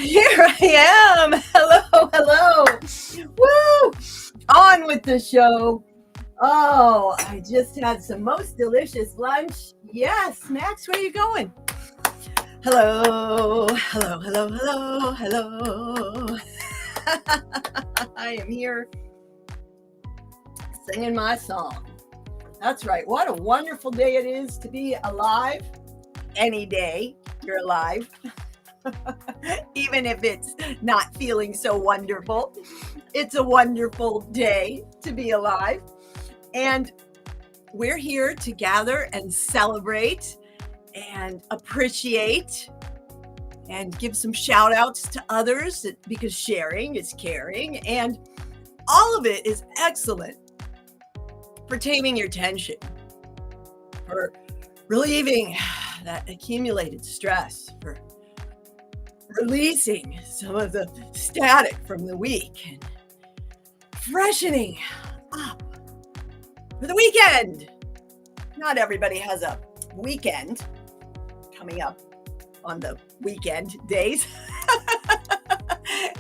Here I am. Hello, hello. Woo! On with the show. Oh, I just had some most delicious lunch. Yes, Max, where are you going? Hello, hello, hello, hello, hello. I am here singing my song. That's right. What a wonderful day it is to be alive. Any day you're alive. Even if it's not feeling so wonderful, it's a wonderful day to be alive. And we're here to gather and celebrate and appreciate and give some shout outs to others because sharing is caring. And all of it is excellent for taming your tension, for relieving that accumulated stress, for releasing some of the static from the week and freshening up for the weekend. Not everybody has a weekend coming up on the weekend days.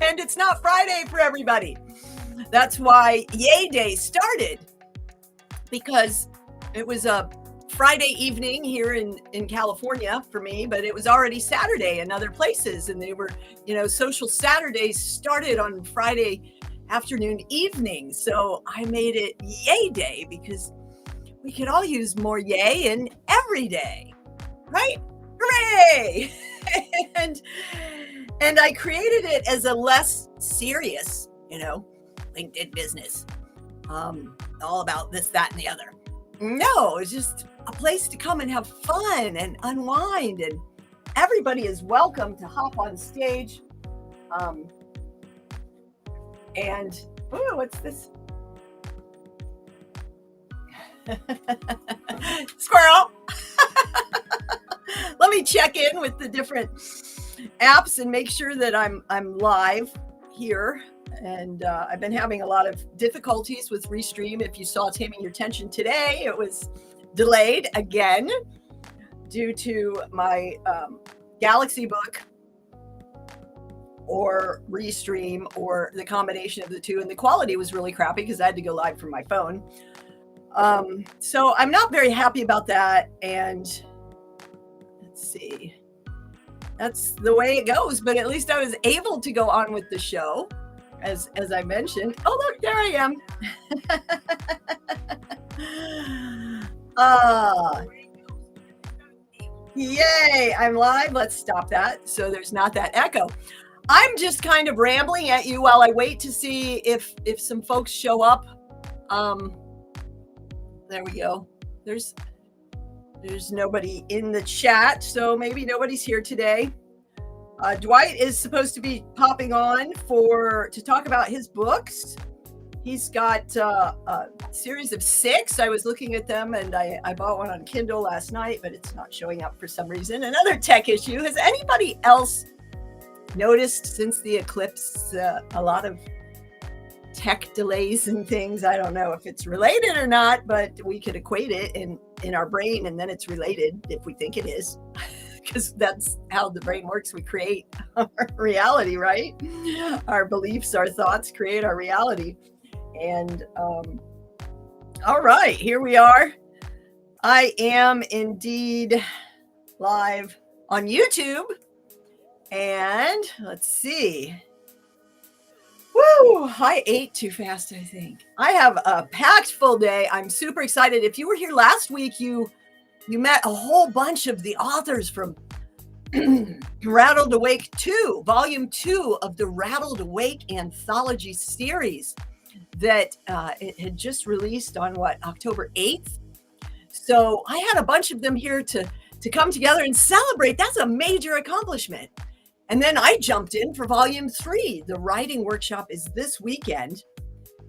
And it's not Friday for everybody. That's why Yay Day started, because it was a Friday evening here in California for me, but it was already Saturday in other places. And they were, social Saturdays started on Friday afternoon, evening. So I made it Yay Day because we could all use more yay in every day, right? Hooray! and I created it as a less serious, LinkedIn business, all about this, that, and the other. No, it's just a place to come and have fun and unwind, and everybody is welcome to hop on stage. What's this? Squirrel. Let me check in with the different apps and make sure that I'm live here. And I've been having a lot of difficulties with Restream. If you saw Taming Your Tension today, it was delayed again due to my Galaxy book or Restream, or the combination of the two. And the quality was really crappy because I had to go live from my phone. So I'm not very happy about that. And let's see, that's the way it goes. But at least I was able to go on with the show. As I mentioned. Oh, look, there I am. Yay, I'm live. Let's stop that so there's not that echo. I'm just kind of rambling at you while I wait to see if some folks show up. There we go. There's nobody in the chat, so maybe nobody's here today. Dwight is supposed to be popping on to talk about his books. He's got a series of 6. I was looking at them, and I bought one on Kindle last night, but it's not showing up for some reason. Another tech issue. Has anybody else noticed since the eclipse a lot of tech delays and things? I don't know if it's related or not, but we could equate it in our brain, and then it's related if we think it is. Because that's how the brain works. We create our reality, right? Our beliefs, our thoughts create our reality. And all right, here we are. I am indeed live on YouTube. And let's see. Woo! I ate too fast, I think. I have a packed full day. I'm super excited. If you were here last week, you met a whole bunch of the authors from Rattled Awake 2, Volume 2 of the Rattled Awake anthology series that it had just released on October 8th. So I had a bunch of them here to come together and celebrate. That's a major accomplishment. And then I jumped in for Volume 3. The writing workshop is this weekend,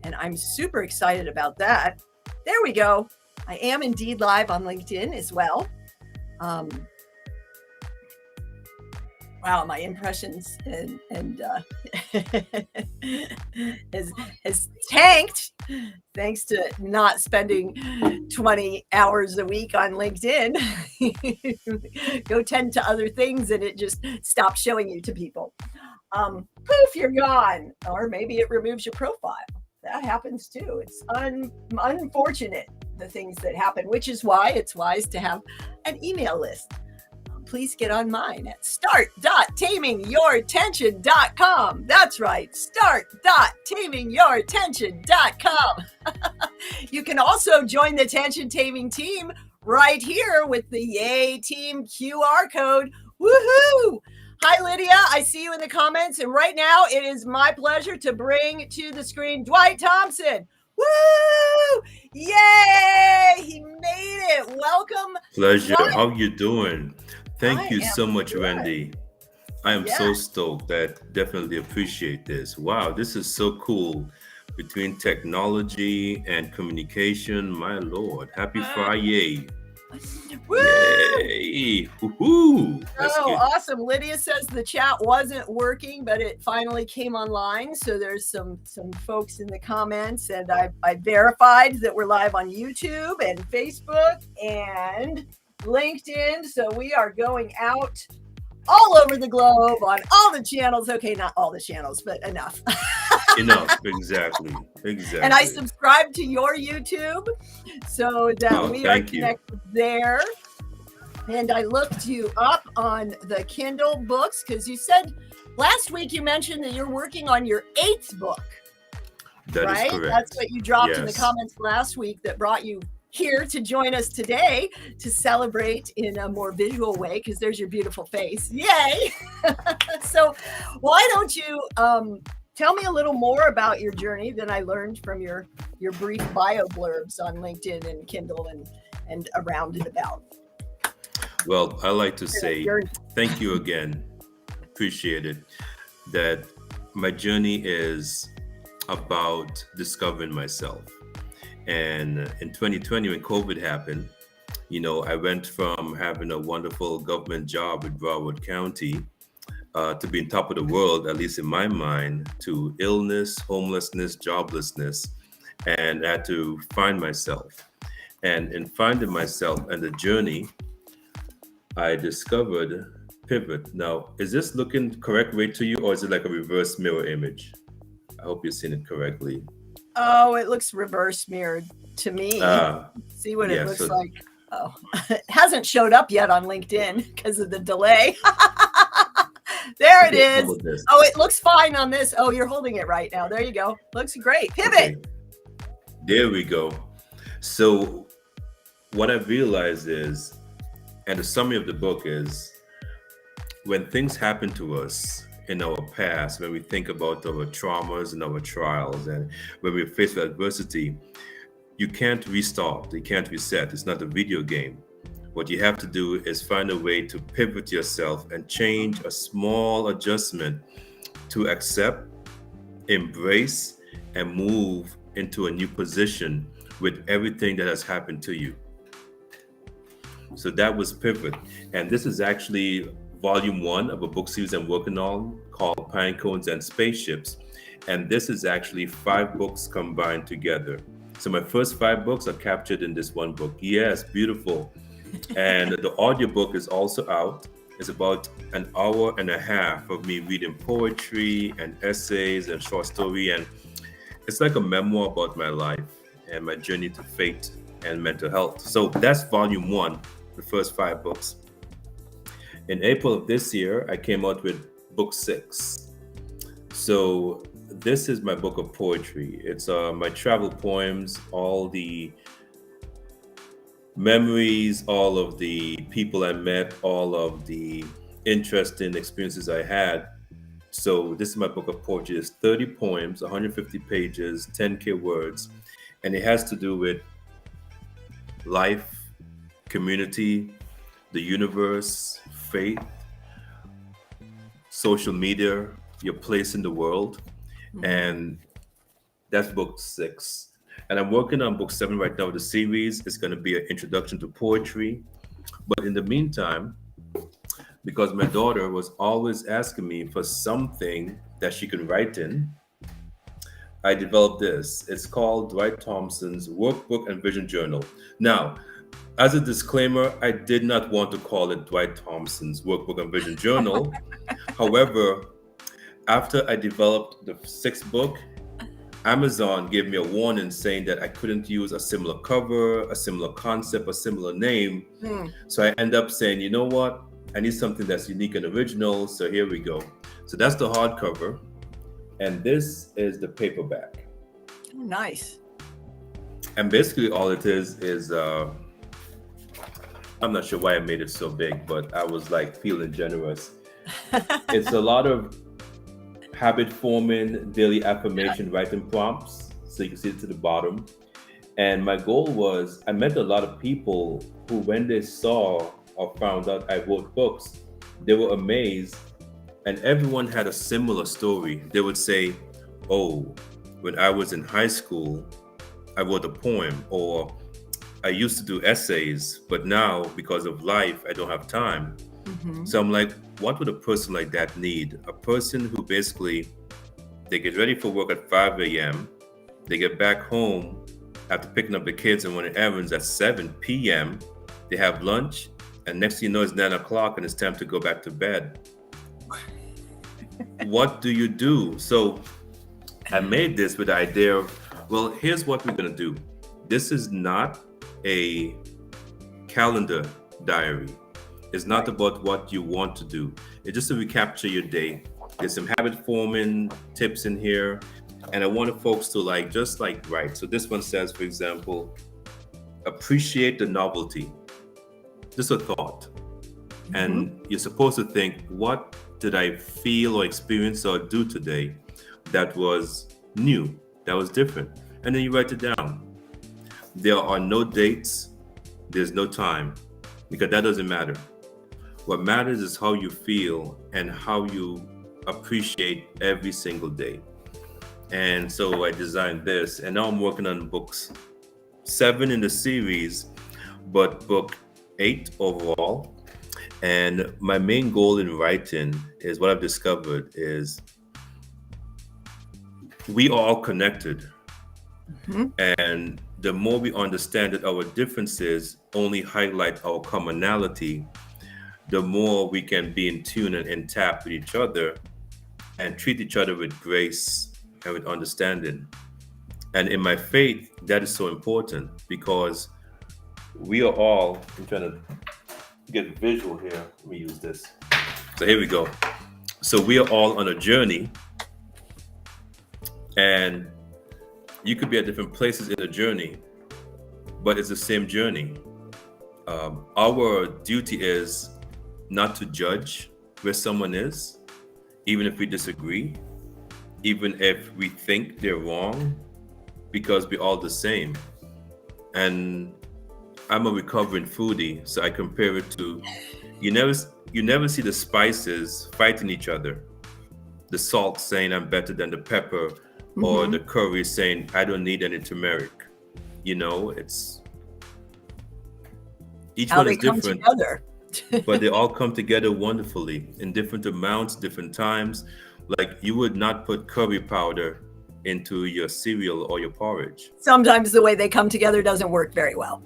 and I'm super excited about that. There we go. I am indeed live on LinkedIn as well. Wow, my impressions and has tanked thanks to not spending 20 hours a week on LinkedIn. Go tend to other things and it just stops showing you to people. poof, you're gone. Or maybe it removes your profile. That happens too. It's unfortunate, the things that happen, which is why it's wise to have an email list. Please get on mine at start.tamingyourtension.com. That's right, start.tamingyourtension.com. You can also join the Tension Taming team right here with the Yay Team QR code. Woohoo! Hi, Lydia. I see you in the comments. And right now, it is my pleasure to bring to the screen Dwight Thompson. Woo! Yay! He made it. Welcome. Pleasure. Dwight. How you doing? Thank you so much, good. Wendy. I am so stoked. I definitely appreciate this. Wow, this is so cool. Between technology and communication, my Lord. Happy Fri-YAY. Woo! Yay! Woo-hoo! That's Oh, good. awesome. Lydia says the chat wasn't working, but it finally came online. So there's some folks in the comments, and I verified that we're live on YouTube and Facebook and LinkedIn. So we are going out all over the globe on all the channels. Okay, not all the channels, but enough. Enough. Exactly. And I subscribe to your YouTube so that we are connected there. And I looked you up on the Kindle books because you said last week you mentioned that you're working on your 8th book. That right? is correct. That's what you dropped in the comments last week that brought you here to join us today to celebrate in a more visual way because there's your beautiful face. Yay! So why don't you tell me a little more about your journey than I learned from your brief bio blurbs on LinkedIn and Kindle and around and about. Well, I like to say thank you again. Appreciate it. That my journey is about discovering myself. And in 2020, when COVID happened, I went from having a wonderful government job with Broward County to being top of the world, at least in my mind, to illness, homelessness, joblessness, and I had to find myself. And in finding myself and the journey, I discovered pivot. Now, is this looking correct way to you, or is it like a reverse mirror image? I hope you're seeing it correctly. Oh, it looks reverse mirrored to me. See what it looks like. Oh, it hasn't showed up yet on LinkedIn because of the delay. There it is. Oh, it looks fine on this. Oh, you're holding it right now. There you go. Looks great. Pivot. Okay. There we go. So what I realized is, and the summary of the book is, when things happen to us in our past, when we think about our traumas and our trials, and when we're faced with adversity, you can't restart, you can't reset. It's not a video game. What you have to do is find a way to pivot yourself and change a small adjustment to accept, embrace, and move into a new position with everything that has happened to you. So that was Pivot. And this is actually volume 1 of a book series I'm working on called Pine Cones and Spaceships. And this is actually 5 books combined together. So my first 5 books are captured in this one book. Yes, beautiful. And the audiobook is also out. It's about an hour and a half of me reading poetry and essays and short story. And it's like a memoir about my life and my journey to faith and mental health. So that's volume 1, the first 5 books. In April of this year, I came out with book 6. So this is my book of poetry. It's my travel poems, all the memories, all of the people I met, all of the interesting experiences I had. So this is my book of poetry. It's 30 poems, 150 pages, 10K words, and it has to do with life, community, the universe, faith, social media, your place in the world. And that's book 6. And I'm working on book 7 right now with the series. It's going to be an introduction to poetry. But in the meantime, because my daughter was always asking me for something that she could write in, I developed this. It's called Dwight Thompson's Workbook and Vision Journal. Now, as a disclaimer, I did not want to call it Dwight Thompson's Workbook and Vision Journal. However, After I developed the sixth book, Amazon gave me a warning saying that I couldn't use a similar cover, a similar concept, a similar name. So I end up saying, you know what? I need something that's unique and original. So here we go. So that's the hardcover. And this is the paperback. Oh, nice. And basically all it is I'm not sure why I made it so big, but I was like feeling generous. It's a lot of habit forming, daily affirmation writing prompts. So you can see it to the bottom. And my goal was, I met a lot of people who, when they saw or found out I wrote books, they were amazed. And everyone had a similar story. They would say, oh, when I was in high school, I wrote a poem, or I used to do essays, but now because of life, I don't have time. So I'm like, what would a person like that need? A person who basically, they get ready for work at 5 a.m., they get back home after picking up the kids and running errands at 7 p.m., they have lunch, and next thing you know, it's 9 o'clock and it's time to go back to bed. What do you do? So I made this with the idea of, well, here's what we're going to do. This is not a calendar diary. It's not about what you want to do. It's just to recapture your day. There's some habit forming tips in here. And I wanted folks to just write. So this one says, for example, appreciate the novelty. Just a thought. And you're supposed to think, what did I feel or experience or do today that was new, that was different? And then you write it down. There are no dates. There's no time, because that doesn't matter. What matters is how you feel and how you appreciate every single day. And so I designed this, and now I'm working on books 7 in the series, but book 8 overall. And my main goal in writing is, what I've discovered is, we are all connected. And the more we understand that our differences only highlight our commonality, the more we can be in tune and in tap with each other and treat each other with grace and with understanding. And in my faith, that is so important, because we are all, I'm trying to get visual here. Let me use this. So here we go. So we are all on a journey, and you could be at different places in the journey, but it's the same journey. Our duty is not to judge where someone is, even if we disagree, even if we think they're wrong, because we're all the same. And I'm a recovering foodie, so I compare it to, you never see the spices fighting each other. The salt saying I'm better than the pepper, or the curry saying I don't need any turmeric. It's each How one they is come different, together. but they all come together wonderfully in different amounts, different times. Like, you would not put curry powder into your cereal or your porridge. Sometimes the way they come together doesn't work very well.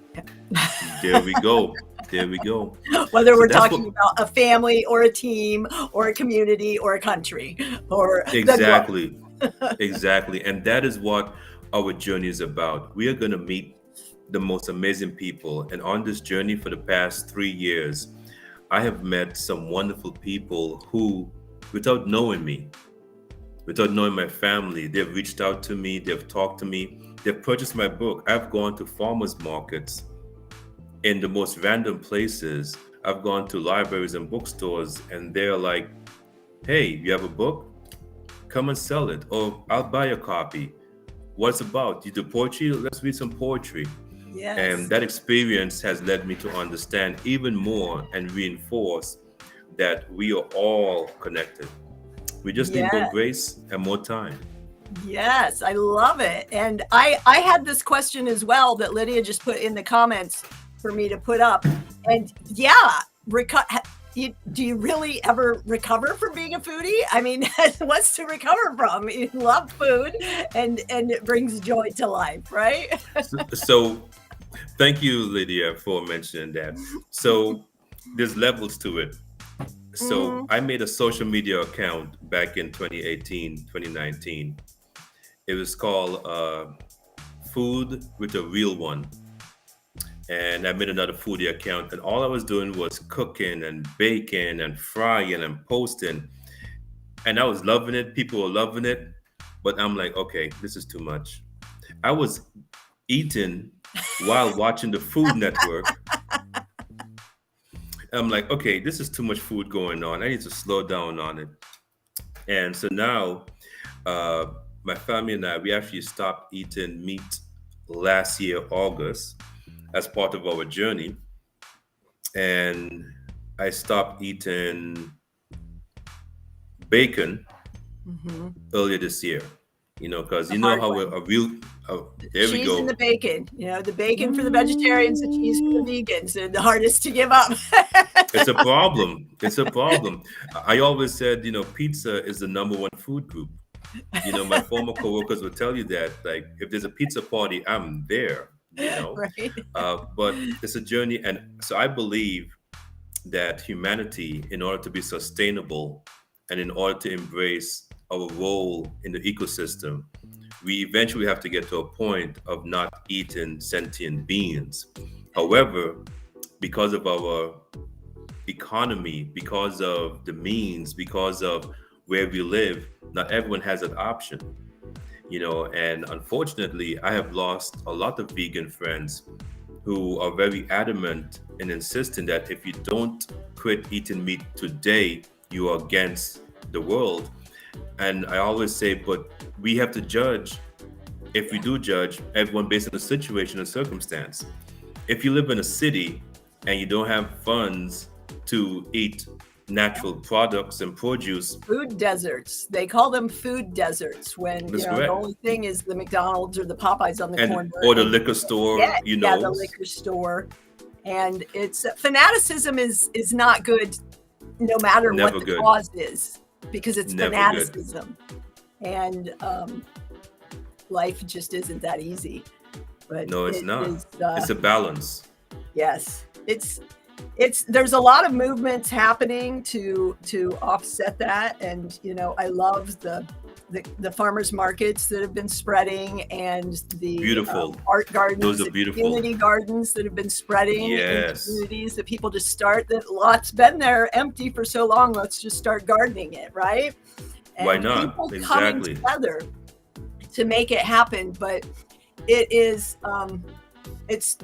There we go. There we go. Whether So we're that's talking about a family or a team or a community or a country or Exactly. Exactly. And that is what our journey is about. We are going to meet the most amazing people. And on this journey for the past 3 years, I have met some wonderful people who, without knowing me, without knowing my family, they've reached out to me, they've talked to me, they've purchased my book. I've gone to farmers markets in the most random places. I've gone to libraries and bookstores, and they're like, hey, you have a book? Come and sell it, or I'll buy a copy. What's it about? You do poetry? Let's read some poetry. Yes. And that experience has led me to understand even more and reinforce that we are all connected. We just need more grace and more time. Yes, I love it. And I had this question as well that Lydia just put in the comments for me to put up. And do you really ever recover from being a foodie? I mean, what's to recover from? You love food, and it brings joy to life, right? So thank you, Lydia, for mentioning that. So there's levels to it. So I made a social media account back in 2018, 2019. It was called Food with a Real One. And I made another foodie account, and all I was doing was cooking and baking and frying and posting. And I was loving it. People were loving it. But I'm like, okay, this is too much. I was eating while watching the Food Network. I'm like, okay, this is too much food going on. I need to slow down on it. And so now, uh, my family and I, we actually stopped eating meat last year, August, as part of our journey. And I stopped eating bacon earlier this year. Because you know hard how one. a real, there we Cheese go. and the bacon. The bacon for the vegetarians, the cheese for the vegans. They're the hardest to give up. It's a problem. It's a problem. I always said, pizza is the number one food group. My former coworkers would tell you that, like, if there's a pizza party, I'm there. Right. But it's a journey, and so I believe that humanity, in order to be sustainable and in order to embrace our role in the ecosystem, we eventually have to get to a point of not eating sentient beings. However, because of our economy, because of the means, because of where we live, not everyone has that option. And unfortunately, I have lost a lot of vegan friends who are very adamant in insisting that if you don't quit eating meat today, you are against the world. And I always say, but we have to judge. If we do judge everyone based on the situation and circumstance, if you live in a city and you don't have funds to eat natural products and produce. Food deserts. They call them food deserts when the only thing is the McDonald's or the Popeyes on the corner. Or the liquor store, Yeah, the liquor store. And it's fanaticism is not good no matter what the cause is, because it's fanaticism. And life just isn't that easy. But no, it's not. It's a balance. Yes. There's a lot of movements happening to offset that, and I love the farmers markets that have been spreading, and the beautiful art gardens. Those are beautiful community gardens that have been spreading in communities that people just start. That lot's been there empty for so long. Let's just start gardening it, right? And why not? People Exactly. coming together to make it happen, but it is it's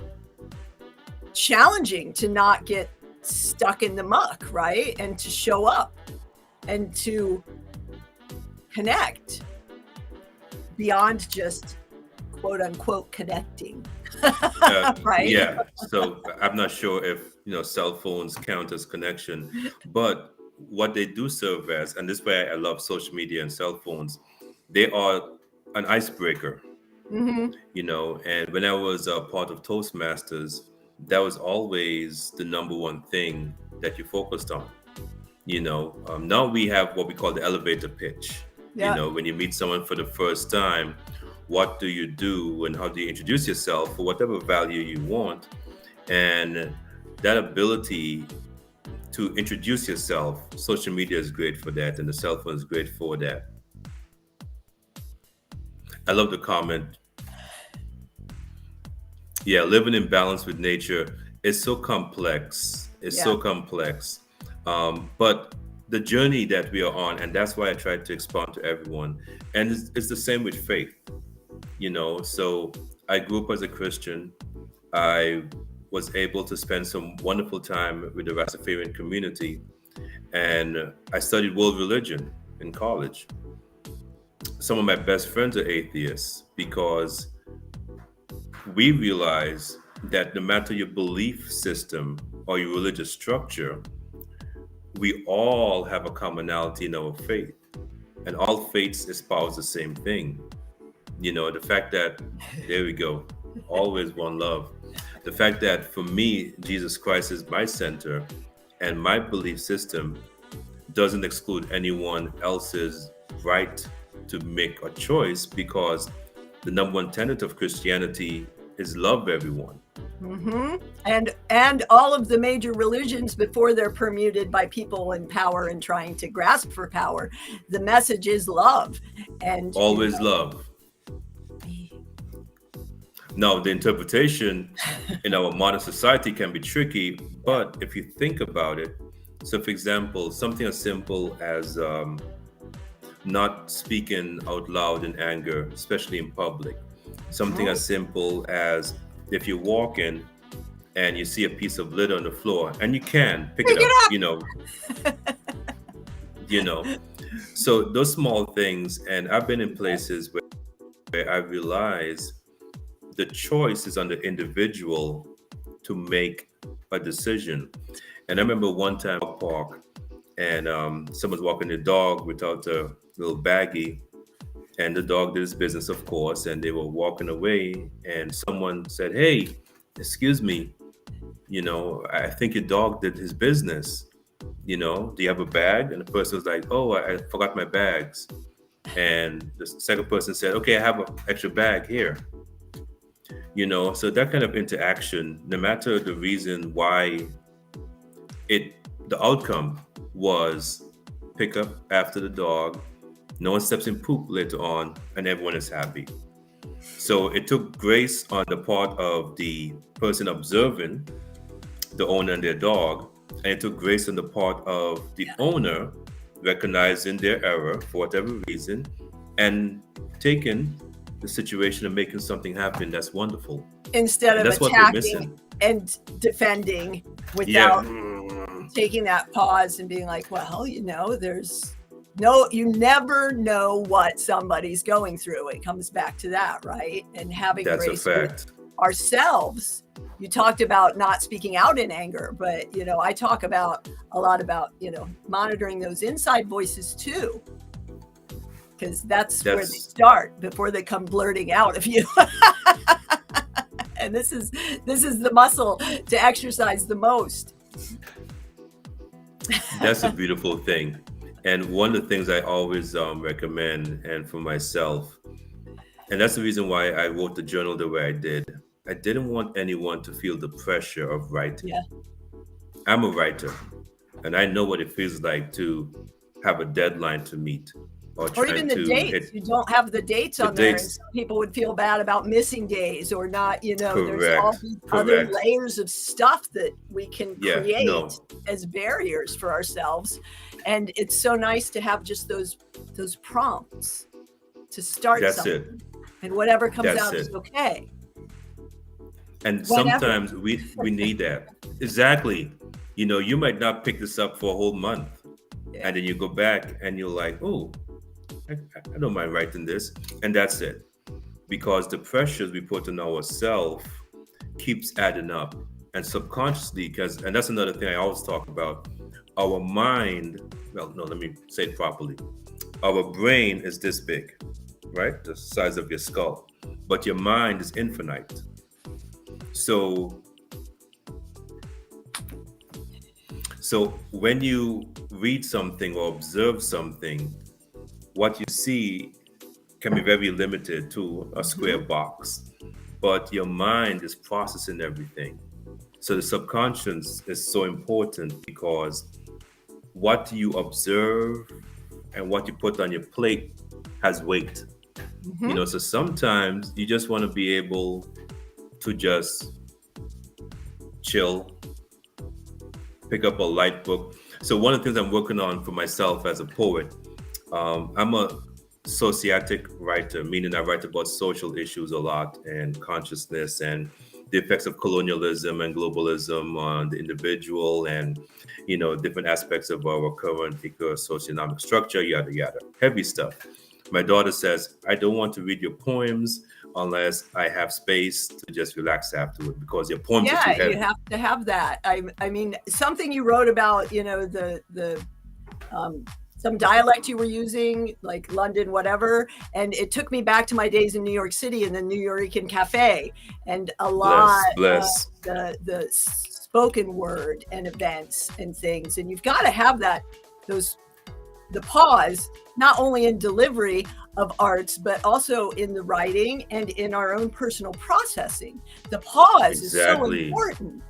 challenging to not get stuck in the muck, right? And to show up and to connect beyond just quote unquote connecting. Right? Yeah. So I'm not sure if cell phones count as connection, but what they do serve as, and this is why I love social media and cell phones, they are an icebreaker. And when I was a part of Toastmasters, that was always the number one thing that you focused on. Now we have what we call the elevator pitch. When you meet someone for the first time, what do you do and how do you introduce yourself for whatever value you want? And that ability to introduce yourself, social media is great for that, and the cell phone is great for that. I love the comment. Yeah, living in balance with nature is so complex. So complex. But the journey that we are on, and that's why I try to expound to everyone. And it's the same with faith. So I grew up as a Christian. I was able to spend some wonderful time with the Rastafarian community. And I studied world religion in college. Some of my best friends are atheists because we realize that no matter your belief system or your religious structure, we all have a commonality in our faith, and all faiths espouse the same thing. The fact that, there we go, always one love. The fact that for me, Jesus Christ is my center, and my belief system doesn't exclude anyone else's right to make a choice, because the number one tenet of Christianity is love everyone. And all of the major religions, before they're permuted by people in power and trying to grasp for power, the message is love. And always love. Now, the interpretation in our modern society can be tricky, but if you think about it, so for example, something as simple as not speaking out loud in anger, especially in public. Something as simple as if you're walking and you see a piece of litter on the floor, and you can pick it up, you know. So those small things, and I've been in places where I realize the choice is on the individual to make a decision. And I remember one time at a park, and someone's walking the dog without a little baggie, and the dog did his business, of course, and they were walking away, and someone said, "Hey, excuse me, I think your dog did his business. Do you have a bag?" And the person was like, "Oh, I forgot my bags." And the second person said, "Okay, I have an extra bag here." So that kind of interaction, no matter the reason why the outcome was pick up after the dog, no one steps in poop later on, and everyone is happy. So it took grace on the part of the person observing the owner and their dog, and it took grace on the part of the owner recognizing their error for whatever reason and taking the situation and making something happen. That's wonderful. Instead of attacking and defending without taking that pause and being like, well, you never know what somebody's going through. It comes back to that, right? And having grace with ourselves. You talked about not speaking out in anger, but I talk a lot about monitoring those inside voices too, because that's where they start before they come blurting out of you. And this is the muscle to exercise the most. That's a beautiful thing. And one of the things I always recommend, and for myself, and that's the reason why I wrote the journal the way I did. I didn't want anyone to feel the pressure of writing. Yeah. I'm a writer, and I know what it feels like to have a deadline to meet. Or even the dates. You don't have the dates on there, and some people would feel bad about missing days or not. There's all these other layers of stuff that we can create as barriers for ourselves. And it's so nice to have just those prompts to start something. And whatever comes out is okay. And sometimes we need that. Exactly. You might not pick this up for a whole month. Yeah. And then you go back and you're like, oh, I don't mind writing this. And that's it. Because the pressures we put on ourselves keeps adding up. And subconsciously, and that's another thing I always talk about, our mind, let me say it properly. Our brain is this big, right? The size of your skull. But your mind is infinite. So when you read something or observe something, what you see can be very limited to a square box, but your mind is processing everything. So the subconscious is so important because what you observe and what you put on your plate has weight. So sometimes you just want to be able to just chill, pick up a light book. So one of the things I'm working on for myself as a poet, I'm a sociatic writer, meaning I write about social issues a lot and consciousness and the effects of colonialism and globalism on the individual and, different aspects of our current socioeconomic structure, yada, yada, heavy stuff. My daughter says, I don't want to read your poems unless I have space to just relax afterward because your poems are too heavy. Yeah, you have to have that. I mean, something you wrote about, some dialect you were using, like London, whatever. And it took me back to my days in New York City in the New Yorican Cafe. And a lot of the spoken word and events and things. And you've got to have those the pause, not only in delivery of arts, but also in the writing and in our own personal processing. The pause is so important.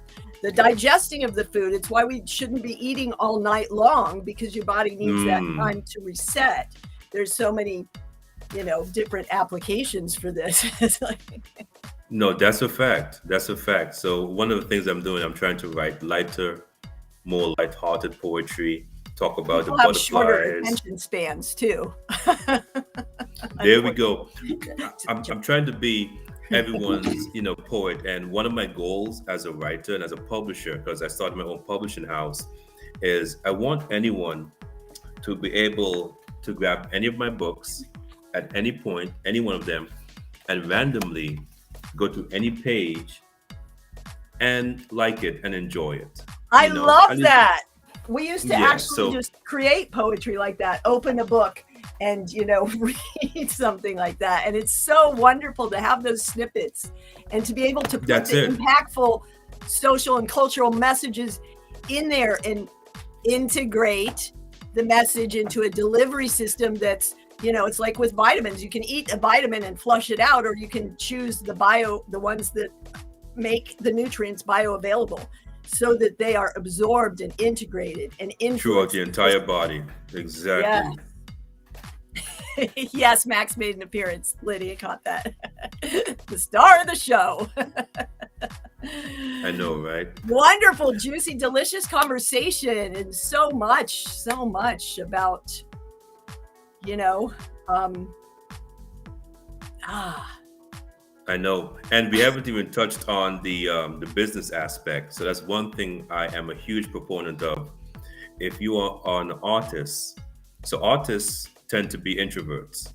The digesting of the food, it's why we shouldn't be eating all night long, because your body needs that time to reset. There's so many, different applications for this. No, that's a fact. That's a fact. So one of the things I'm doing, I'm trying to write lighter, more lighthearted poetry, talk about People the have shorter butterflies. attention spans too. There we go. I'm trying to be everyone's poet, and one of my goals as a writer and as a publisher, because I started my own publishing house, is I want anyone to be able to grab any of my books at any point, any one of them, and randomly go to any page and like it and enjoy it. I love that. We used to actually just create poetry like that, open a book and, read something like that. And it's so wonderful to have those snippets and to be able to put impactful social and cultural messages in there and integrate the message into a delivery system that's, it's like with vitamins. You can eat a vitamin and flush it out, or you can choose the ones that make the nutrients bioavailable, so that they are absorbed and integrated and throughout the entire body. Exactly. Yeah. Yes, Max made an appearance. Lydia caught that. The star of the show. I know, right? Wonderful, juicy, delicious conversation, and so much about, I know, and we haven't even touched on the business aspect. So that's one thing I am a huge proponent of. If you are an artist, so artists tend to be introverts,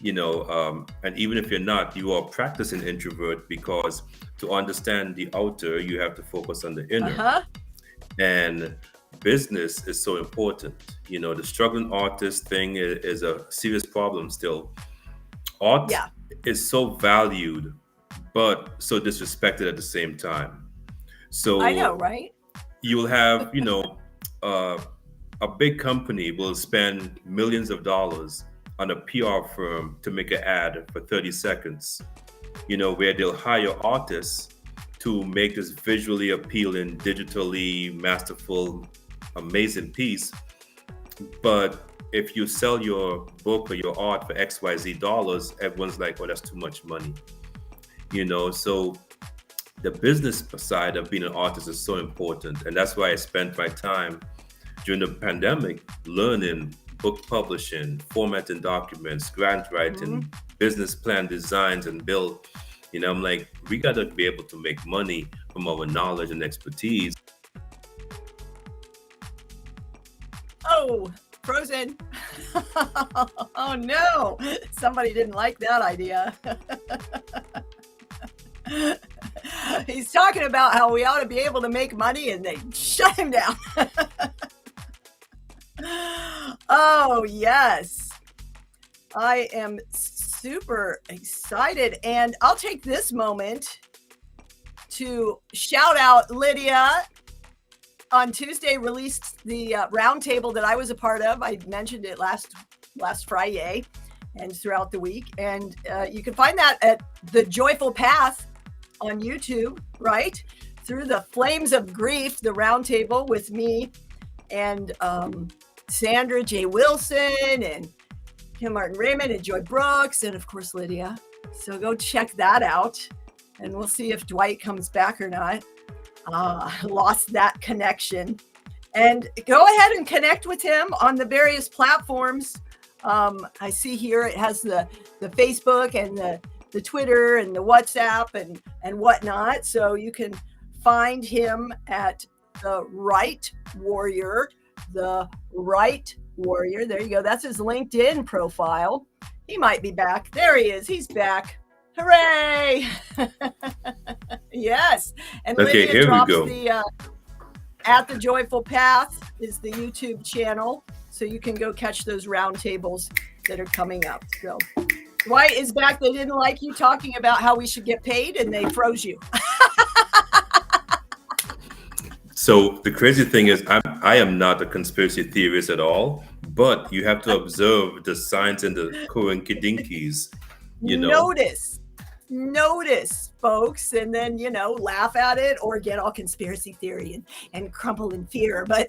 and even if you're not, you are practicing introvert, because to understand the outer, you have to focus on the inner. And business is so important. The struggling artist thing is a serious problem still. Art is so valued, but so disrespected at the same time. So I know, right? You'll have, a big company will spend millions of dollars on a PR firm to make an ad for 30 seconds, where they'll hire artists to make this visually appealing, digitally masterful, amazing piece. But if you sell your book or your art for XYZ dollars, everyone's like, oh, that's too much money. So the business side of being an artist is so important. And that's why I spent my time during the pandemic learning book publishing, formatting documents, grant writing, business plan designs, and build. I'm like, we got to be able to make money from our knowledge and expertise. Oh, frozen. Oh no, somebody didn't like that idea. He's talking about how we ought to be able to make money, and they shut him down. Oh yes, I am super excited, and I'll take this moment to shout out Lydia. On Tuesday, released the roundtable that I was a part of. I mentioned it last Fri-YAY and throughout the week. And you can find that at The Joyful Path on YouTube, right? Through the Flames of Grief, the roundtable with me and Sandra J. Wilson and Kim Martin Raymond and Joy Brooks, and of course, Lydia. So go check that out, and we'll see if Dwight comes back or not. Lost that connection. And go ahead and connect with him on the various platforms. I see here it has the Facebook and the Twitter and the WhatsApp and whatnot. So you can find him at the Right Warrior. The Right Warrior. There you go. That's his LinkedIn profile. He might be back. There he is. He's back. Hooray! Yes. And okay, Lydia here drops we go. The At the Joyful Path is the YouTube channel, so you can go catch those roundtables that are coming up. So Dwight is back. They didn't like you talking about how we should get paid, and they froze you. So the crazy thing is, I am not a conspiracy theorist at all, but you have to observe the signs and the coinkydinkies, you know. Notice, folks, and then laugh at it or get all conspiracy theory and crumple in fear. But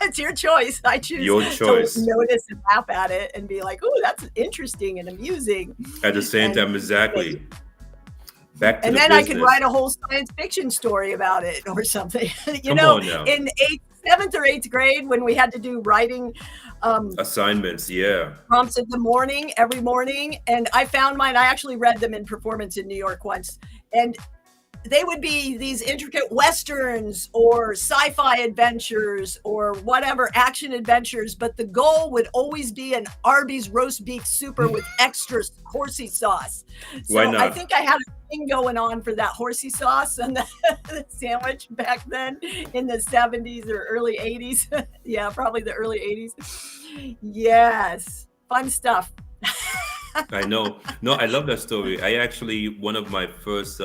it's your choice. I choose Your to choice. notice and laugh at it and be like, "Oh, that's interesting and amusing." At the same And time, exactly. Back to and the then I could business. write a whole science fiction story about it or something. Come on now. In 7th or 8th grade, when we had to do writing Assignments, yeah. prompts in the morning, every morning, and I found mine. I actually read them in performance in New York once, and they would be these intricate westerns or sci-fi adventures or whatever action adventures, but the goal would always be an Arby's roast beef super with extra horsey sauce. So Why not? I think I had a thing going on for that horsey sauce and the sandwich back then in the 70s or early 80s. Yeah, probably the early 80s. Yes, fun stuff. I know. No, I love that story. I actually, one of my first,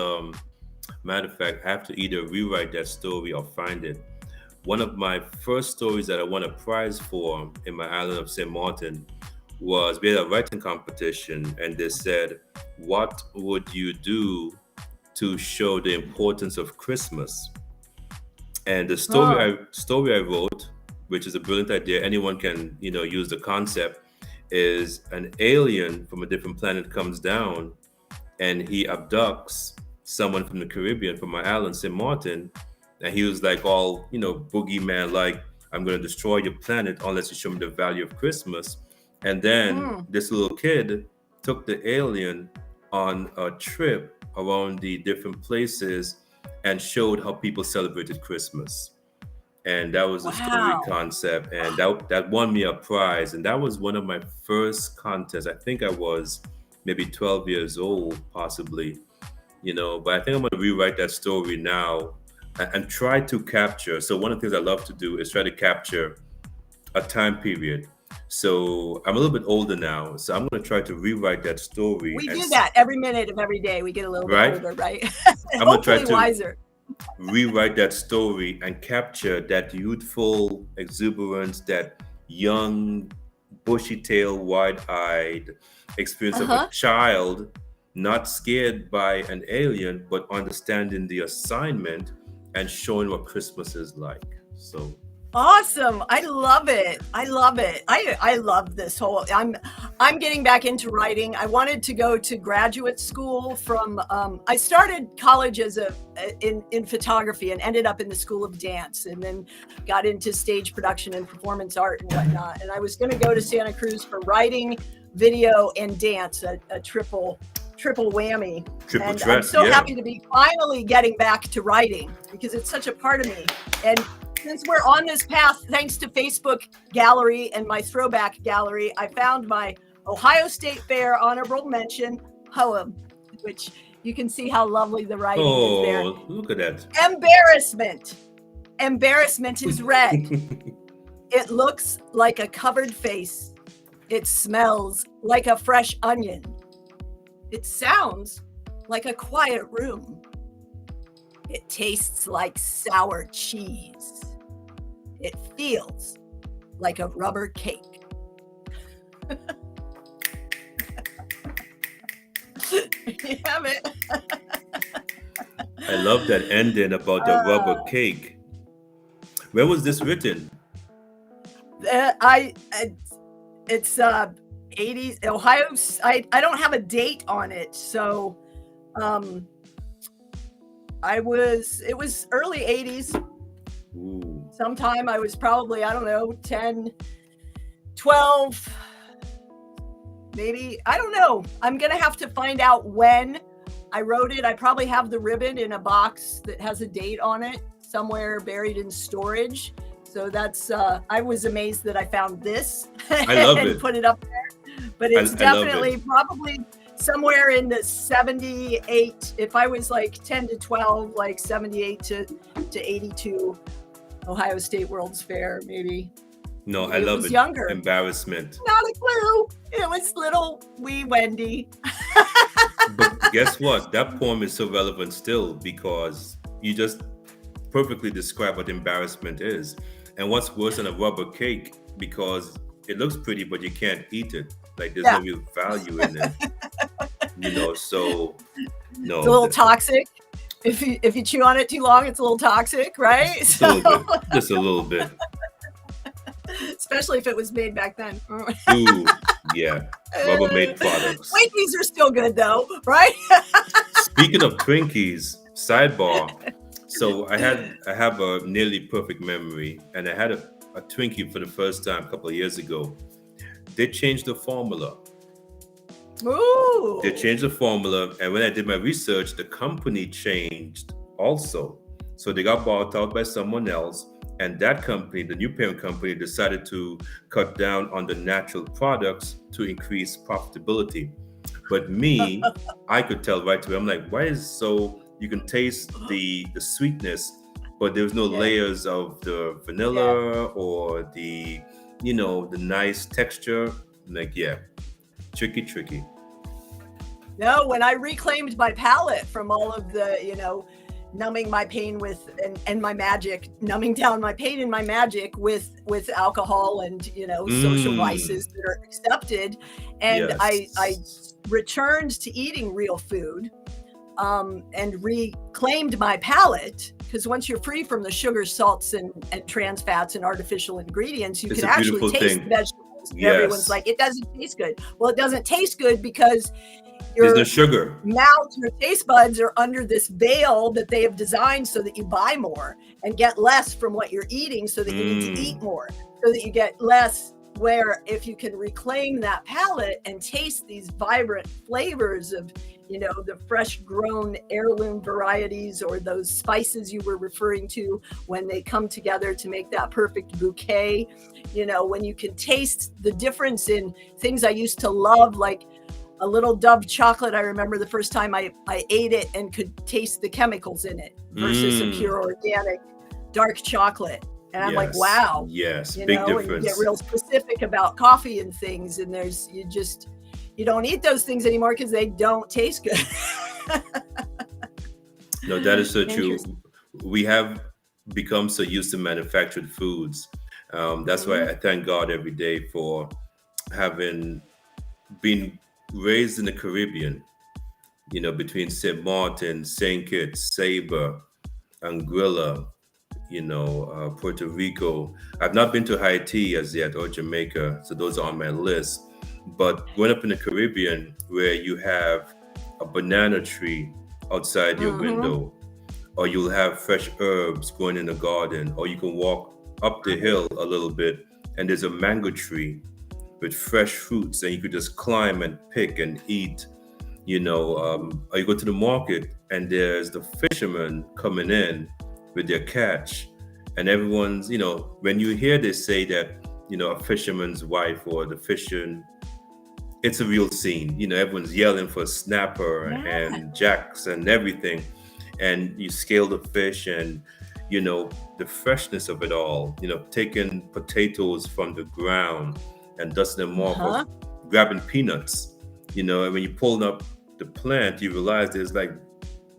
matter of fact, I have to either rewrite that story or find it. One of my first stories that I won a prize for in my island of St. Martin was we had a writing competition, and they said, "What would you do to show the importance of Christmas?" And the story I wrote, which is a brilliant idea, anyone can use the concept, is an alien from a different planet comes down and he abducts someone from the Caribbean, from my island, St. Martin, and he was like all boogeyman, like, "I'm going to destroy your planet unless you show me the value of Christmas." And then this little kid took the alien on a trip around the different places and showed how people celebrated Christmas. And that was a story Wow. concept, and that won me a prize. And that was one of my first contests. I think I was maybe 12 years old, possibly, but I think I'm going to rewrite that story now and try to capture. So one of the things I love to do is try to capture a time period. So I'm a little bit older now, so I'm going to try to rewrite that story. We do that every minute of every day. We get a little bit older, right? I'm going to try Hopefully to wiser. rewrite that story and capture that youthful exuberance, that young, bushy-tailed, wide-eyed experience of a child, not scared by an alien, but understanding the assignment and showing what Christmas is like. So Awesome. I love it. I love it. I love this whole I'm getting back into writing. I wanted to go to graduate school from I started college as in photography and ended up in the School of Dance, and then got into stage production and performance art and whatnot. And I was going to go to Santa Cruz for writing, video, and dance, a triple whammy. Triple and threat, I'm so yeah. happy to be finally getting back to writing because it's such a part of me. And since we're on this path, thanks to Facebook Gallery and my throwback gallery, I found my Ohio State Fair honorable mention poem, which you can see how lovely the writing is there. Oh, look at that. Embarrassment. Embarrassment is red. It looks like a covered face. It smells like a fresh onion. It sounds like a quiet room. It tastes like sour cheese. It feels like a rubber cake. You have it. I love that ending about the rubber cake. Where was this written? It's 80s Ohio. I don't have a date on it, so it was early 80s. Ooh. Sometime I was probably, I don't know, 10, 12, maybe. I don't know. I'm going to have to find out when I wrote it. I probably have the ribbon in a box that has a date on it somewhere buried in storage. So that's, I was amazed that I found this I love and it. put it up there. But it's I love definitely it. probably somewhere in the 78. If I was like 10 to 12, like 78 to 82. Ohio State World's Fair, maybe. No, I It love was it. younger. Embarrassment. Not a clue. It was little wee Wendy. But guess what? That poem is so relevant still because you just perfectly describe what embarrassment is. And what's worse than a rubber cake, because it looks pretty, but you can't eat it. Like there's Yeah. no real value in it. So no, It's a little toxic. If you chew on it too long, it's a little toxic, right? just a little bit, just a little bit. Especially if it was made back then. Ooh, yeah, Rubbermaid products. Twinkies are still good though, right? Speaking of Twinkies, sidebar. So I have a nearly perfect memory, and I had a Twinkie for the first time a couple of years ago. They changed the formula. Ooh. They changed the formula, and when I did my research, the company changed also. So they got bought out by someone else, and that company, the new parent company, decided to cut down on the natural products to increase profitability. But me, I could tell right away. I'm like, why is so? You can taste the sweetness, but there's no layers of the vanilla or the the nice texture. Like, yeah, tricky. No, when I reclaimed my palate from all of the, numbing my pain with and my magic, numbing down my pain and my magic with alcohol and social vices that are accepted, and Yes. I returned to eating real food, and reclaimed my palate. Because once you're free from the sugar, salts, and trans fats and artificial ingredients, you It's can a actually beautiful taste thing. the vegetables. Yes. Everyone's like, it doesn't taste good. Well, it doesn't taste good because There's your no sugar. mouth, your taste buds are under this veil that they have designed so that you buy more and get less from what you're eating, so that you need to eat more, so that you get less. Where if you can reclaim that palate and taste these vibrant flavors of the fresh grown heirloom varieties, or those spices you were referring to, when they come together to make that perfect bouquet, when you can taste the difference in things I used to love, like a little Dove chocolate. I remember the first time I ate it and could taste the chemicals in it versus a pure organic dark chocolate. And I'm like, wow. Yes, big And you difference. get real specific about coffee and things, and you don't eat those things anymore because they don't taste good. No, that is so true. We have become so used to manufactured foods. That's why I thank God every day for having been raised in the Caribbean, between St. Martin, St. Kitts, Saba, Anguilla, Puerto Rico. I've not been to Haiti as yet, or Jamaica, so those are on my list. But growing up in the Caribbean, where you have a banana tree outside your window, or you'll have fresh herbs growing in the garden, or you can walk up the hill a little bit and there's a mango tree with fresh fruits, and you could just climb and pick and eat. Or you go to the market and there's the fishermen coming in with their catch, and everyone's, when you hear they say that, a fisherman's wife or the fishing, it's a real scene. Everyone's yelling for snapper and jacks and everything, and you scale the fish, and the freshness of it all. Taking potatoes from the ground and dusting them off, or grabbing peanuts. And when you pull up the plant, you realize there's like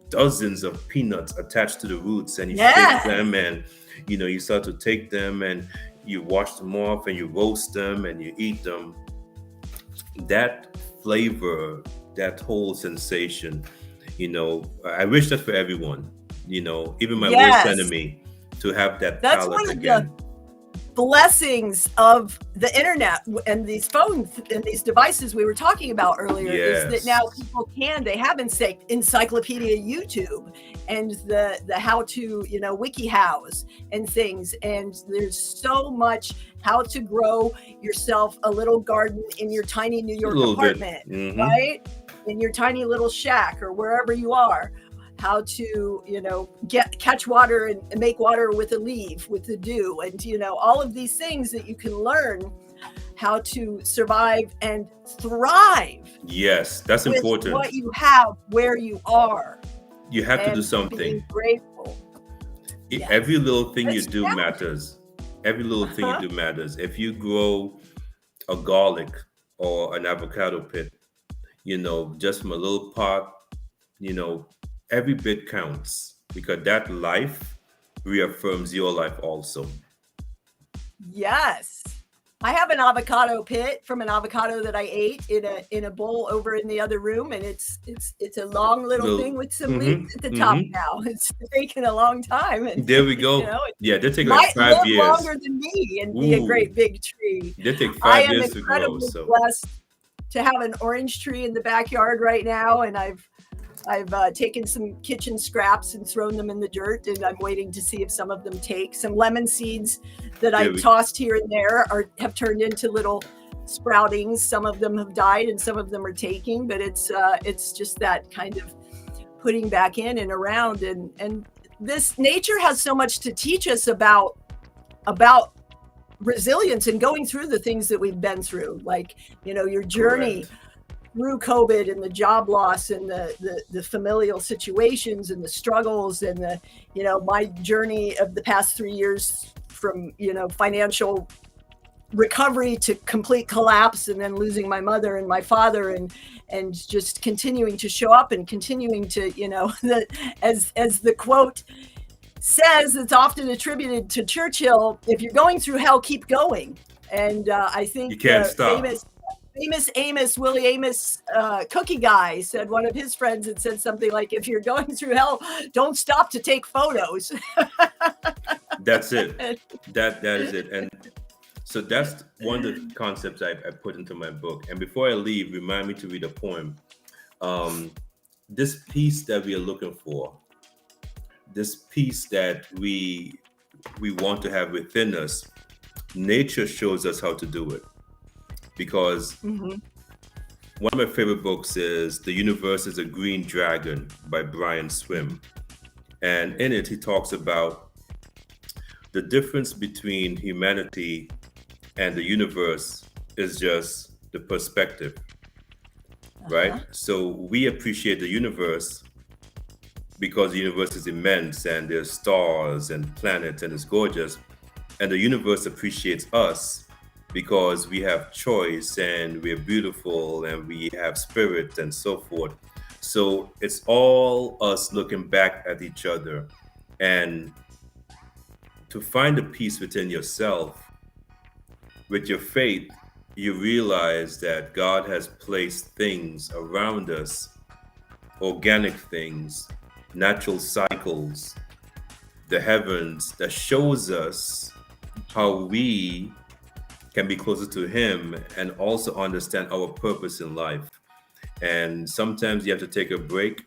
dozens of peanuts attached to the roots, and you shake them, and you start to take them and you wash them off and you roast them and you eat them. That flavor, that whole sensation, I wish that for everyone, even my worst enemy, to have that palate again. Blessings of the internet and these phones and these devices we were talking about earlier, is that now people they have encyclopedia YouTube and the how to WikiHows and things, and there's so much how to grow yourself a little garden in your tiny New York apartment, right, in your tiny little shack or wherever you are. How to, catch water and make water with a leaf, with the dew, and, all of these things that you can learn how to survive and thrive. Yes, that's with important. What you have, where you are. You have to do something. Being grateful. Every little thing you do matters. Every little thing you do matters. If you grow a garlic or an avocado pit, just from a little pot, every bit counts, because that life reaffirms your life also. Yes. I have an avocado pit from an avocado that I ate in a bowl over in the other room, and it's a long little thing with some leaves at the top now. It's taken a long time, and there we go. you know, Yeah, they take like might 5 live years. longer than me and be a great big tree. They take I 5 am years to grow. incredibly So blessed to have an orange tree in the backyard right now, and I've taken some kitchen scraps and thrown them in the dirt, and I'm waiting to see if some of them take. Some lemon seeds that I tossed here and there have turned into little sproutings. Some of them have died and some of them are taking, but it's just that kind of putting back in and around. And this nature has so much to teach us about resilience and going through the things that we've been through, like, you know, your journey through COVID and the job loss and the familial situations and the struggles and the, you know, my journey of the past 3 years from, you know, financial recovery to complete collapse, and then losing my mother and my father, and just continuing to show up and continuing to, you know, as the quote says, it's often attributed to Churchill, if you're going through hell, keep going. And I think you can't stop. Famous Amos, Willie Amos, cookie guy, said, one of his friends had said something like, if you're going through hell, don't stop to take photos. That's it. That is it. And so that's one of the concepts I put into my book. And before I leave, remind me to read a poem. This peace that we are looking for, this peace that we want to have within us, nature shows us how to do it. Because one of my favorite books is The Universe is a Green Dragon by Brian Swim. And in it, he talks about the difference between humanity and the universe is just the perspective, right? So we appreciate the universe because the universe is immense and there's stars and planets and it's gorgeous. And the universe appreciates us because we have choice and we're beautiful and we have spirit and so forth. So it's all us looking back at each other. And to find the peace within yourself, with your faith, you realize that God has placed things around us, organic things, natural cycles, the heavens, that shows us how we can be closer to Him and also understand our purpose in life. And sometimes you have to take a break.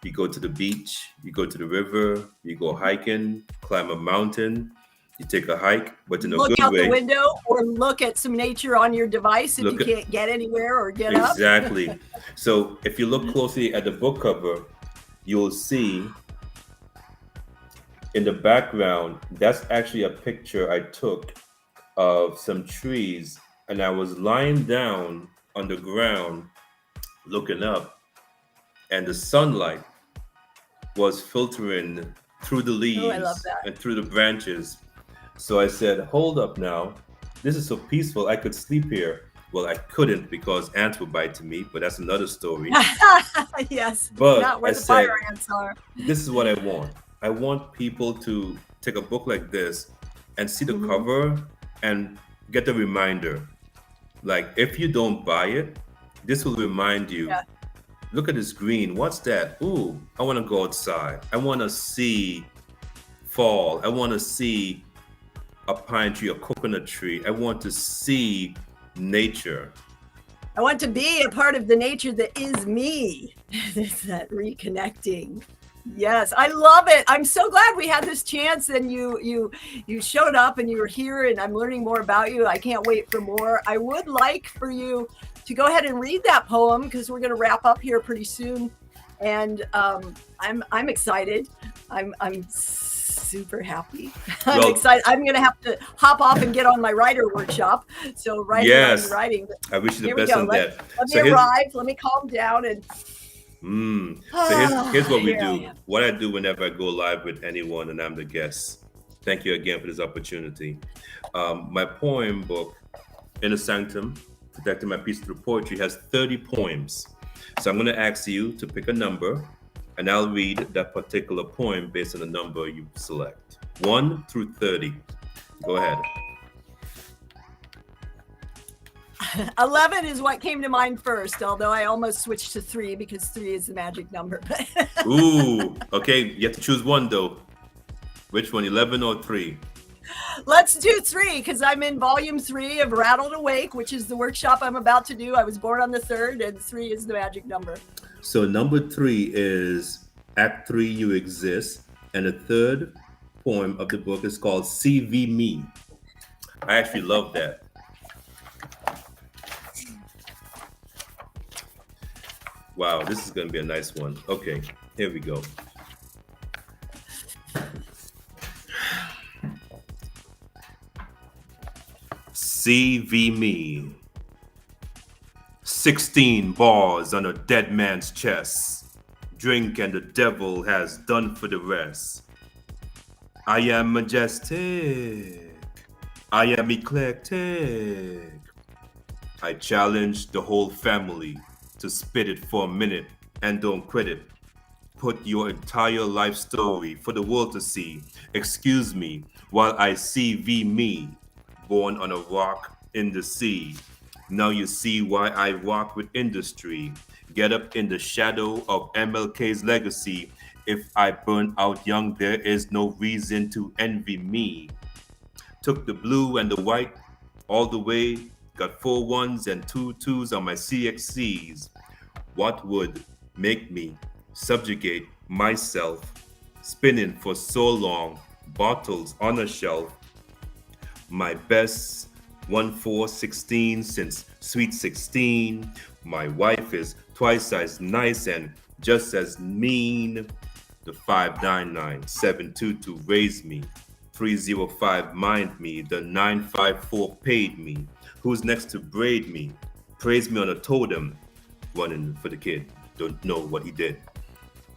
You go to the beach, you go to the river, you go hiking, climb a mountain, you take a hike, but in a good way. Look out the window or look at some nature on your device if you can't get anywhere or get up. Exactly. So if you look closely at the book cover, you'll see in the background, that's actually a picture I took of some trees, and I was lying down on the ground looking up, and the sunlight was filtering through the leaves and through the branches. So I said, hold up now, this is so peaceful, I could sleep here. Well, I couldn't because ants were biting me, but that's another story. Yes, but not where I the said, fire ants are. This is what I want. I want people to take a book like this and see the cover and get a reminder. Like, if you don't buy it, this will remind you, look at this green, what's that? Ooh, I want to go outside. I want to see fall. I want to see a pine tree, a coconut tree. I want to see nature. I want to be a part of the nature that is me. There's that reconnecting. Yes, I love it. I'm so glad we had this chance and you showed up and you were here and I'm learning more about you. I can't wait for more. I would like for you to go ahead and read that poem because we're going to wrap up here pretty soon. And I'm excited. I'm super happy. I'm excited. I'm going to have to hop off and get on my writer workshop. So writing. I wish you the best on that. Let me arrive. Let me calm down and. So here's what we do. What I do whenever I go live with anyone and I'm the guest. Thank you again for this opportunity. My poem book, Inner Sanctum, Protecting My Peace Through Poetry, has 30 poems. So I'm going to ask you to pick a number and I'll read that particular poem based on the number you select. 1 through 30. Go ahead. 11 is what came to mind first, although I almost switched to 3 because 3 is the magic number. Ooh, okay. You have to choose one though. Which one, 11 or 3? Let's do 3 because I'm in volume 3 of Rattled Awake, which is the workshop I'm about to do. I was born on the 3rd, and 3 is the magic number. So number 3 is Act 3, You Exist, and the third poem of the book is called CV Me. I actually love that. Wow, this is going to be a nice one. Okay, here we go. CV Me. 16 bars on a dead man's chest. Drink and the devil has done for the rest. I am majestic. I am eclectic. I challenge the whole family to spit it for a minute and don't quit it. Put your entire life story for the world to see. Excuse me while I CV me, born on a rock in the sea. Now you see why I rock with industry. Get up in the shadow of MLK's legacy. If I burn out young, there is no reason to envy me. Took the blue and the white all the way. Got 4 1s and 2 2s on my CXCs. What would make me subjugate myself? Spinning for so long, bottles on a shelf. My best 1-4-16 since sweet 16. My wife is twice as nice and just as mean. The 599-722 raised me. 305 mind me. The 954 paid me. Who's next to braid me? Praise me on a totem. Running for the kid. Don't know what he did.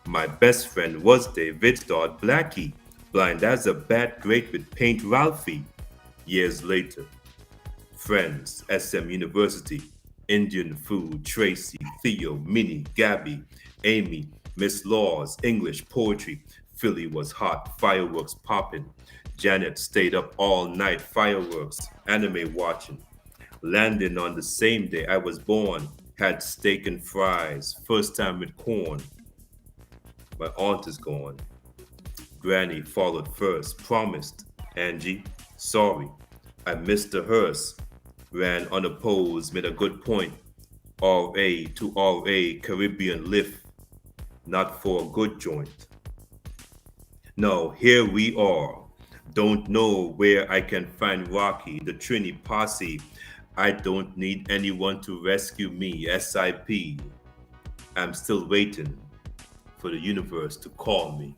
My best friend was David Dodd Blackie. Blind as a bat, great with paint Ralphie. Years later. Friends, SM University. Indian food, Tracy, Theo, Minnie, Gabby, Amy, Miss Laws, English, poetry. Philly was hot, fireworks popping. Janet stayed up all night, fireworks, anime watching. Landing on the same day I was born, had steak and fries, first time with corn. My aunt is gone. Granny followed first, promised. Angie, sorry, I missed the hearse. Ran unopposed, made a good point. RA to RA, Caribbean lift, not for a good joint. No, here we are. Don't know where I can find Rocky, the Trini posse. I don't need anyone to rescue me, SIP. I'm still waiting for the universe to call me.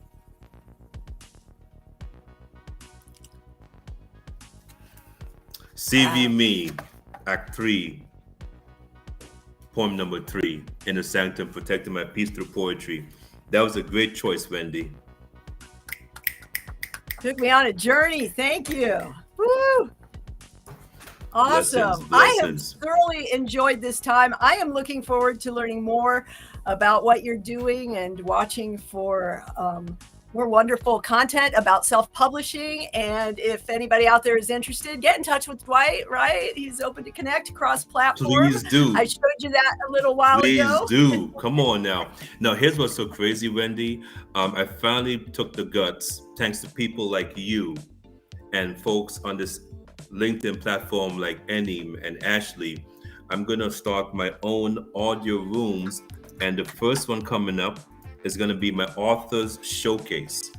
CV Me, Act 3, poem number 3, Inner Sanctum, Protecting My Peace Through Poetry. That was a great choice, Wendy. Took me on a journey. Thank you. Woo! Awesome. Blessings. I have thoroughly enjoyed this time. I am looking forward to learning more about what you're doing and watching for more wonderful content about self-publishing. And if anybody out there is interested, get in touch with Dwight, right? He's open to connect cross-platform. Please do. I showed you that a little while ago. Please do. Come on now. Now, here's what's so crazy, Wendy. I finally took the guts, thanks to people like you and folks on this LinkedIn platform like Annie and Ashley. I'm going to start my own audio rooms. And the first one coming up is going to be my author's showcase.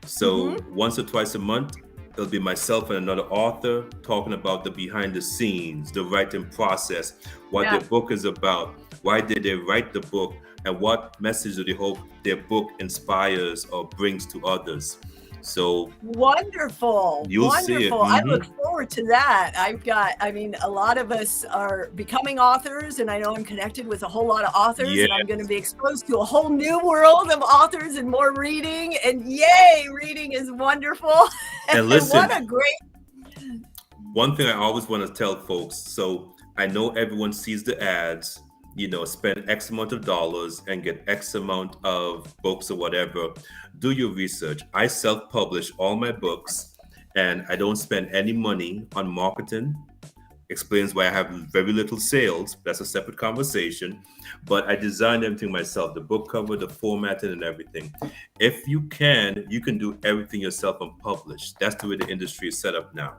So once or twice a month, it'll be myself and another author talking about the behind the scenes, the writing process, what their book is about, why did they write the book, and what message do they hope their book inspires or brings to others. So wonderful. You'll see it. I look forward to that. A lot of us are becoming authors, and I know I'm connected with a whole lot of authors, and I'm going to be exposed to a whole new world of authors and more reading. And yay, reading is wonderful. And listen, what a great. One thing I always want to tell folks, so I know everyone sees the ads, spend X amount of dollars and get X amount of books or whatever. Do your research. I self-publish all my books and I don't spend any money on marketing. explains why I have very little sales. That's a separate conversation. But I designed everything myself, the book cover, the formatting, and everything. If you can do everything yourself and publish. That's the way the industry is set up now.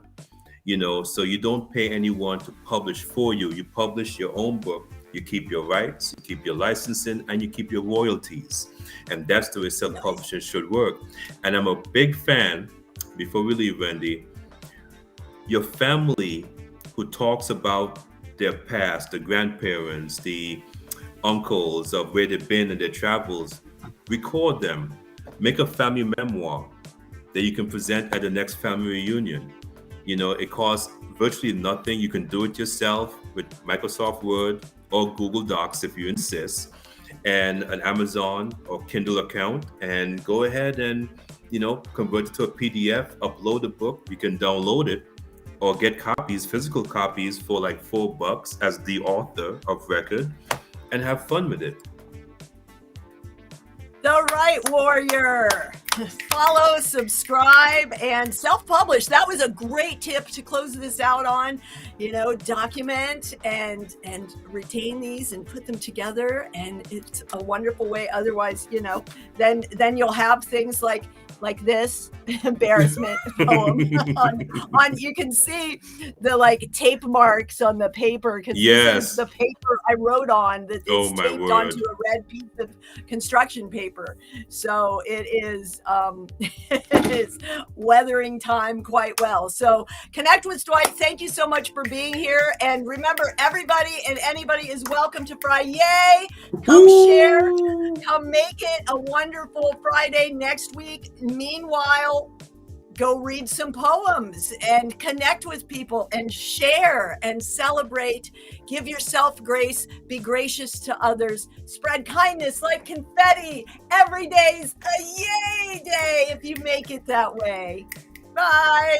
So you don't pay anyone to publish for you. You publish your own book, you keep your rights, you keep your licensing, and you keep your royalties. And that's the way self-publishing should work. And I'm a big fan, before we leave, Wendy, your family who talks about their past, the grandparents, the uncles of where they've been and their travels, record them, make a family memoir that you can present at the next family reunion. It costs virtually nothing. You can do it yourself with Microsoft Word or Google Docs if you insist, and an Amazon or Kindle account, and go ahead and, convert it to a PDF, upload the book. You can download it or get copies, physical copies for like $4 as the author of record, and have fun with it. The Right Warrior. Follow, subscribe, and self-publish. That was a great tip to close this out on. Document and retain these and put them together, and it's a wonderful way. Otherwise, then you'll have things like this embarrassment poem on you can see the tape marks on the paper, because this is the paper I wrote on that is taped onto a red piece of construction paper. So it is weathering time quite well. So connect with Dwight. Thank you so much for being here. And remember, everybody and anybody is welcome to Fri-YAY. Come share, come make it a wonderful Friday next week. Meanwhile, go read some poems and connect with people and share and celebrate. Give yourself grace. Be gracious to others. Spread kindness like confetti. Every day's a yay day if you make it that way. Bye.